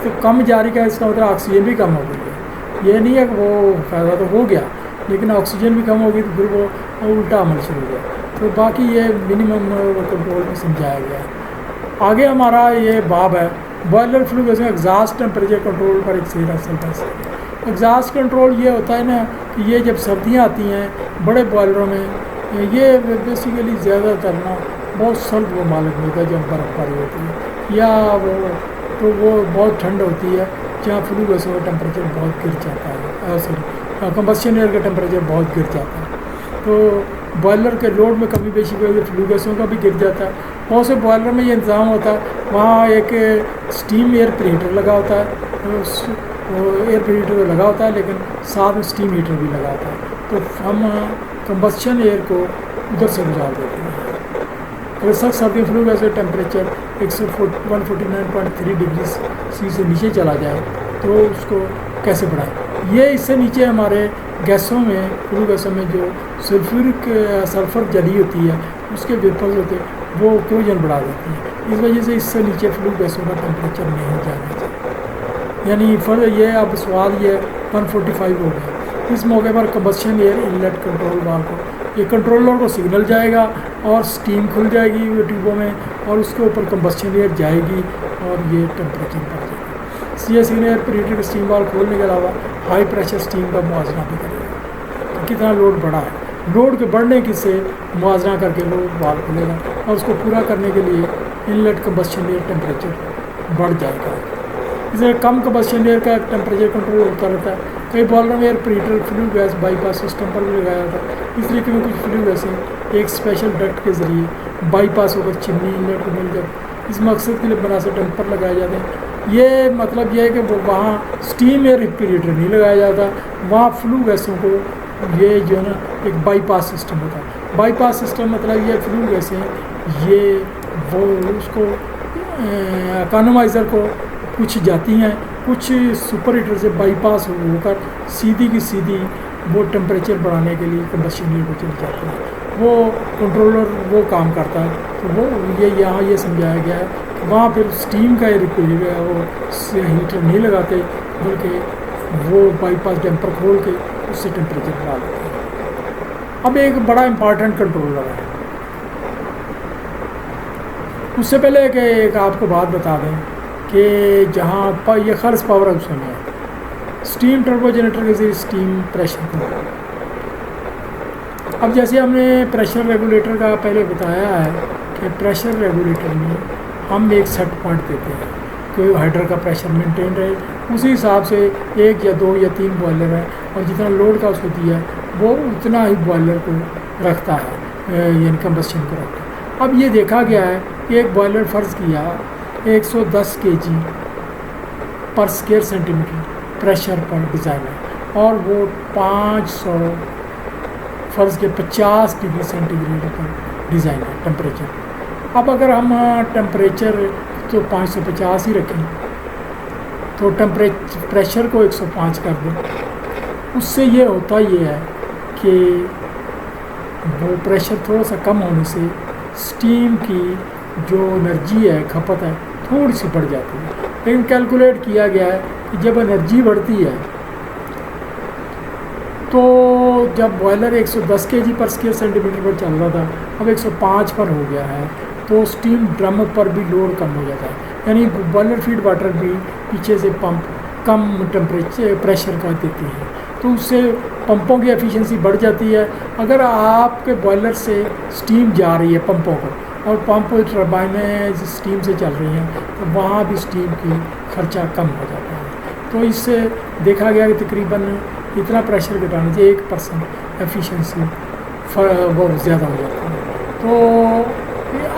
तो कम जा रही है इसका मतलब ऑक्सीजन भी कम हो गई है। ये नहीं है कि वो फ़ायदा तो हो गया लेकिन ऑक्सीजन भी कम होगी तो फिर वो और उल्टा अमल शुरू हो जाए। तो बाकी ये मिनिमम कंट्रोल में समझाया गया है। आगे हमारा ये बाब है बॉयलर फ्लू गैस में एग्जॉस्ट टेम्परेचर कंट्रोल पर एक सही असल बस। एग्जॉस्ट कंट्रोल ये होता है ना कि ये जब सर्दियाँ आती हैं बड़े बॉयलरों में ये बेसिकली ज़्यादातर ना बहुत सर्द ममालिक में होता है जब बर्फ़बारी होती है या वो बहुत ठंड होती है जहाँ फ्लू गैसों का टेम्परेचर बहुत गिर जाता है, सॉरी कंबस्शन एयर का टेम्परेचर बहुत गिर जाता है। तो बॉयलर के लोड में कमी बेशी की वजह से फ्लू गैसों का भी गिर जाता है। बहुत से बॉयलर में ये इंतज़ाम होता है वहाँ एक स्टीम एयर प्रीहीटर लगा होता है, उस एयर प्रीहीटर लगा होता है लेकिन साथ में स्टीम हीटर भी लगा होता है। तो हम कंबस्शन एयर को उधर से गुजार देते हैं। अगर सख्त सर्दी flue gas temperature 149.3 degree C से नीचे चला जाए तो उसको कैसे बढ़ाएं। ये इससे नीचे हमारे गैसों में फ्लू गैसों में जो सल्फर जली होती है उसके वेपर्स होते हैं वो क्लोजन बढ़ा देती है। इस वजह से इससे नीचे फ्लू गैसों का टेम्परेचर नहीं जाना चाहिए। यानी फिर ये अब सवाल ये 145 हो गया। इस मौके पर combustion air inlet control valve को ये कंट्रोलर को सिग्नल जाएगा और स्टीम खुल जाएगी ट्यूबों में और उसके ऊपर कंबस्शन एयर जाएगी और ये टेम्परेचर बढ़ जाएगा। C S air preheater steam valve खोलने के अलावा हाई प्रेशर स्टीम का मुआवजा भी करेगा तो कितना लोड बढ़ा है। लोड के बढ़ने की से मुआवजा करके वो वाल्व खुलेगा और उसको पूरा करने के लिए इनलेट कंबस्शन एयर टेम्परेचर बढ़ जाएगा। इससे कम कंबस्शन एयर का टेम्परेचर कंट्रोल होता रहता है। कई बॉयलर में air preheater flue gas bypass system पर भी लगाया जाता है। इस तरीके में कुछ फ्लू गैसें एक स्पेशल डक्ट के ज़रिए बाईपास होकर चिमनी इनलेट को मिल जाती। इस मकसद के लिए बना से डंपर लगाए जाते हैं। ये मतलब ये है कि वो वहाँ स्टीम एयर प्रीहीटर नहीं लगाया जाता, वहाँ फ्लू गैसों को ये जो है ना एक बाईपास सिस्टम होता है। बाईपास सिस्टम मतलब ये फ्लू गैसें ये वो उसको इकोनोमाइज़र को कुछ जाती हैं, कुछ सुपर हीटर से बाईपास होकर सीधी की सीधी वो टेम्परेचर बढ़ाने के लिए कंबस्शन एयर को चली जाती है। वो कंट्रोलर वो काम करता है। तो वो ये यहाँ ये समझाया गया है कि वहाँ फिर स्टीम का एयर वो हीटर नहीं लगाते बल्कि वो बाईपास डैम्पर खोल के उससे टेम्परेचर बढ़ा देते हैं। अब एक बड़ा इम्पॉर्टेंट कंट्रोलर है। उससे पहले एक आपको बात बता दें कि जहाँ पर ये खर्च पावर हाउस में है स्टीम टर्बो जनरेटर के जरिए स्टीम प्रेशर को। अब जैसे हमने प्रेशर रेगुलेटर का पहले बताया है कि प्रेशर रेगुलेटर में हम एक सेट पॉइंट देते हैं कि हाइड्रा का प्रेशर मेंटेन रहे। उसी हिसाब से 1 या 2 या 3 बॉयलर है और जितना लोड का उसको दिया वो उतना ही बॉयलर को रखता है, यानी कंबस्शन को रखता है। अब ये देखा गया है कि एक बॉयलर फ़र्ज़ किया 110 kg पर स्क्वायर सेंटीमीटर प्रेशर पर डिज़ाइन है और वो 500 फ़र्ज़ के 50 डिग्री सेंटीग्रेड पर डिज़ाइन है टेम्परेचर। अब अगर हम टेम्परेचर तो 550 ही रखें तो प्रेशर को 105 कर दें। उससे ये होता ये है कि वो प्रेशर थोड़ा सा कम होने से स्टीम की जो एनर्जी है खपत है थोड़ी सी बढ़ जाती है। लेकिन कैलकुलेट किया गया है कि जब एनर्जी बढ़ती है तो जब बॉयलर 110 kg पर स्क्वायर सेंटीमीटर पर चल रहा था अब 105 पर हो गया है तो स्टीम ड्रम पर भी लोड कम हो जाता है। यानी बॉयलर फीड वाटर भी पीछे से पंप कम टेम्परेचर प्रेशर का देती है तो उससे पंपों की एफिशिएंसी बढ़ जाती है। अगर आपके बॉयलर से स्टीम जा रही है पंपों को और पंप टर्बाइनें स्टीम से चल रही हैं तो वहाँ भी स्टीम की खर्चा कम हो जाता है। तो इससे देखा गया कि तकरीबन इतना प्रेशर घटाने से 1% एफिशिएंसी वो ज़्यादा हो जाती है। तो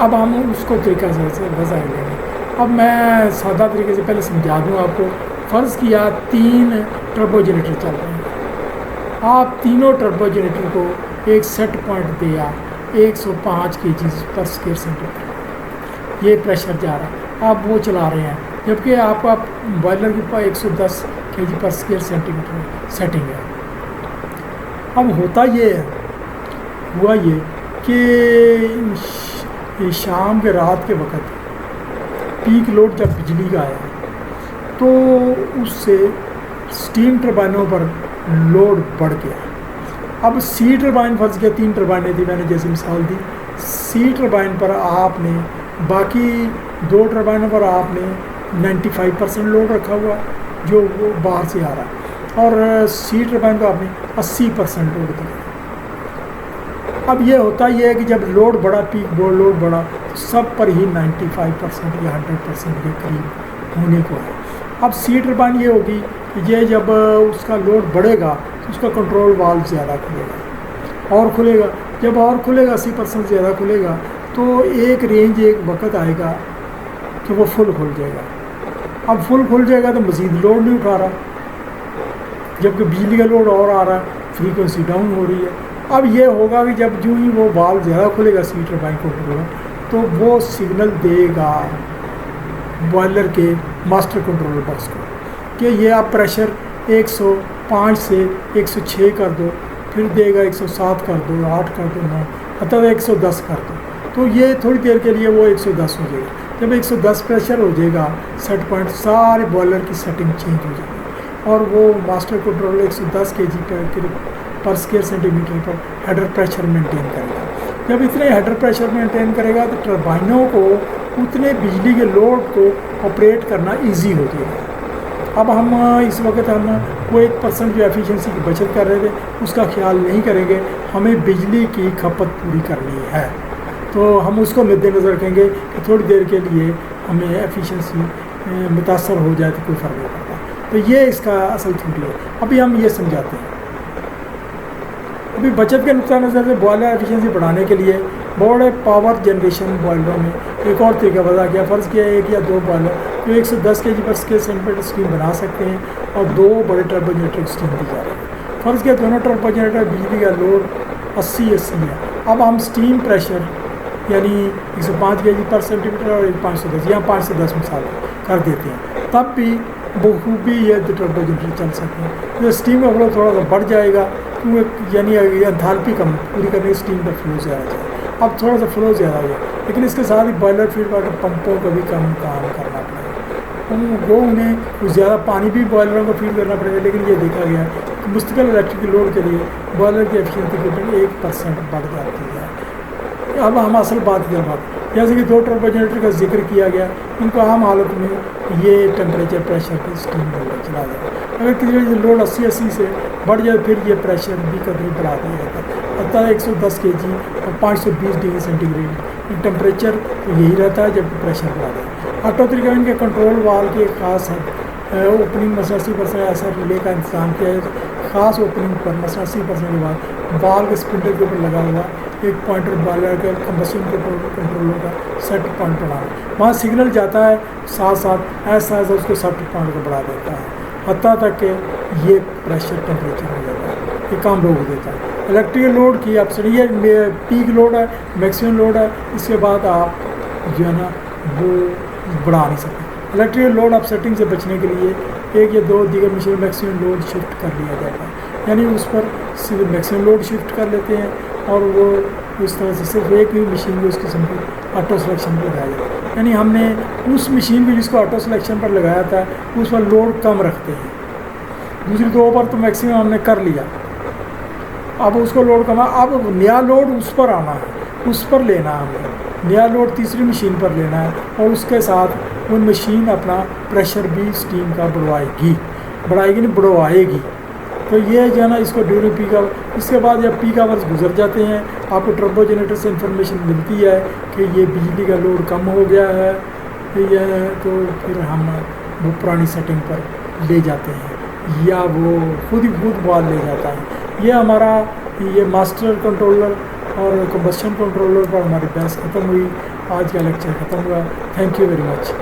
अब हम उसको तरीका से वज़ाह लेंगे। अब मैं सादा तरीके से पहले समझा दूँ आपको। फ़र्ज़ किया 3 टर्बो जनरेटर चल रहे हैं, आप तीनों टर्बो जनरेटर को एक सेट पॉइंट दिया 105 kg पर स्क्वायर सेंटीमीटर ये प्रेशर जा रहा है, आप वो चला रहे हैं जबकि आपका बॉयलर के पास 110 kg पर स्क्वायर सेंटीमीटर सेटिंग है। अब होता ये हुआ ये कि शाम के रात के वक्त पीक लोड जब बिजली का आया तो उससे स्टीम टर्बाइनों पर लोड बढ़ गया अब सी टरबाइन फर्ज किया 3 टरबाइनें थी, मैंने जैसे मिसाल दी, सी टरबाइन पर आपने बाकी 2 टरबाइनों पर आपने 95% लोड रखा हुआ जो वो बाहर से आ रहा है, और सी टरबाइन पर आपने 80% लोड दिया। अब ये होता ये है कि जब लोड बढ़ा, पीक लोड बढ़ा, तो सब पर ही 95% या 100% के करीब होने को है। अब सी टरबाइन ये होगी कि ये जब उसका लोड बढ़ेगा तो उसका कंट्रोल वाल्व ज़्यादा खुलेगा और खुलेगा, जब और खुलेगा 80% ज़्यादा खुलेगा तो एक रेंज, एक वक्त आएगा कि वो फुल खुल जाएगा। अब फुल खुल जाएगा तो मज़ीद लोड नहीं उठा रहा, जबकि बिजली का लोड और आ रहा है, फ्रीक्वेंसी डाउन हो रही है। अब ये होगा कि जब जो ही वो वाल्व ज़्यादा खुलेगा सी टरबाइन को खुलेगा तो वो सिग्नल देगा बॉयलर के मास्टर कंट्रोलर बॉक्स को कि ये आप प्रेशर 105 से 106 कर दो, फिर देगा 107 कर दो, 8 कर दो, 9, अतः 110 कर दो। तो ये थोड़ी देर के लिए वो 110 हो जाएगा। जब 110 प्रेशर हो जाएगा, सेट पॉइंट सारे बॉयलर की सेटिंग चेंज हो जाएगी और वो मास्टर कंट्रोलर 110 kg पर स्क्वायर सेंटीमीटर पर हेडर प्रेशर मेंटेन करेगा। जब इतने हेडर प्रेशर मेंटेन करेगा तो टरबाइनों को उतने बिजली के लोड को ऑपरेट करना इजी हो जाएगा। अब हम इस वक्त हम वो 1% जो एफिशिएंसी की बचत कर रहे थे उसका ख्याल नहीं करेंगे, हमें बिजली की खपत पूरी करनी है, तो हम उसको मद्देनज़र रखेंगे कि थोड़ी देर के लिए हमें एफिशिएंसी मुतासर हो जाए तो कोई फ़र्क नहीं पड़ता। तो ये इसका असल थ्योरी है। अभी हम ये समझाते हैं। अभी बचत के नुक़्ता नज़र से बॉयलर एफिशिएंसी बढ़ाने के लिए बड़े पावर जनरेशन बॉयलरों में एक और तरीका बता गया। फ़र्ज़ किया 1 या 2 बॉयलर जो 110 kg पर स्क्वायर सेंटीमीटर स्टीम बना सकते हैं और 2 बड़े टर्बो जनरेटर स्टीम दी जा रही है। फ़र्ज़ किया दोनों टर्बो जनरेटर बिजली का लोड 80 है। अब हम स्टीम प्रेशर यानी 105 kg पर सेंटीमीटर और 510 या 510 मिसाल कर देते हैं, तब भी बखूबी ये टर्बो जनरेटर चल सकते हैं। जो स्टीम का फ्लो थोड़ा सा बढ़ जाएगा क्योंकि यानी एंथैल्पी कम पूरी करने स्टीम का फ्लो ज़्यादा जाए। अब थोड़ा सा फ्लो ज़्यादा हो जाए, लेकिन इसके साथ ही बॉयलर फीड वाटर पंपों का भी कम काम करना पड़ेगा। वो उन्हें कुछ ज़्यादा पानी भी बॉयलरों को फीड करना पड़ेगा, लेकिन ये देखा गया है कि मुस्तकिल इलेक्ट्रिक लोड के लिए बॉयलर की एफिशिएंसी तकरीबन 1% बढ़ जाती है। अब हम असल बात की बात जैसे कि 2 टर्बो जनरेटर का जिक्र किया गया, इनको आम हालत में ये टेम्परेचर प्रेशर की स्टीम लोड चला जाए। अगर किसी वजह लोड 80 से बढ़ जाए फिर ये प्रेशर भी कभी बढ़ा दिया जाता है। अतः 110 kg और 520 डिग्री सेंटीग्रेड टेम्परेचर तो यही रहता है जबकि प्रेशर बढ़ा दें। ऑटो तरीका इनके कंट्रोल वाल के खास ओपनिंग मसला 80% ऐसा रिले का इंतजाम किया है। ख़ास ओपनिंग पर मसला 80% के बाद वाल के स्पिंडल के ऊपर लगा हुआ एक पॉइंटर बॉयलर का कंबशन कंट्रोलर का सेट पॉइंट बढ़ाना, वहाँ सिग्नल जाता है, साथ साथ ऐसा उसको सेट पॉइंट को बढ़ा देता है, हत्ता तक कि ये प्रेशर टेम्परेचर हो जाता है, ये काम रोक देता है। इलेक्ट्रिकल लोड की आप ये पीक लोड है, मैक्सिमम लोड है, इसके बाद आप जो है ना वो बढ़ा नहीं सकते। इलेक्ट्रिकल लोड आप सेटिंग से बचने के लिए 1 या 2 दीगर मशीन मैक्सिमम लोड शिफ्ट कर लिया जाता है, यानी उस पर सिर्फ मैक्सिमम लोड शिफ्ट कर लेते हैं और वो इस तरह से सिर्फ एक ही मशीन को उस किस्म की ऑटो सिलेक्शन पर लगाया जाता है। यानी हमने उस मशीन को जिसको ऑटो सिलेक्शन पर लगाया था उस पर लोड कम रखते हैं, दूसरी 2 पर तो मैक्सिमम हमने कर लिया, अब उसको लोड कम, अब नया लोड उस पर आना है, उस पर लेना है हमें, नया लोड तीसरी मशीन पर लेना है और उसके साथ वो मशीन अपना प्रेशर भी स्टीम का बढ़वाएगी नहीं बढ़वाएगी। तो ये जो है ना इसको ड्यूरिंग पीक आवर, इसके बाद जब पीक आवर्स गुजर जाते हैं आपको टर्बो जनरेटर से इंफॉर्मेशन मिलती है कि ये बिजली का लोड कम हो गया है, तो फिर हम वो पुरानी सेटिंग पर ले जाते हैं या वो खुद बॉल ले जाता है। ये हमारा ये मास्टर कंट्रोलर और कंबशन कंट्रोलर पर हमारी बहस ख़त्म हुई, आज का लेक्चर ख़त्म हुआ। Thank you very much.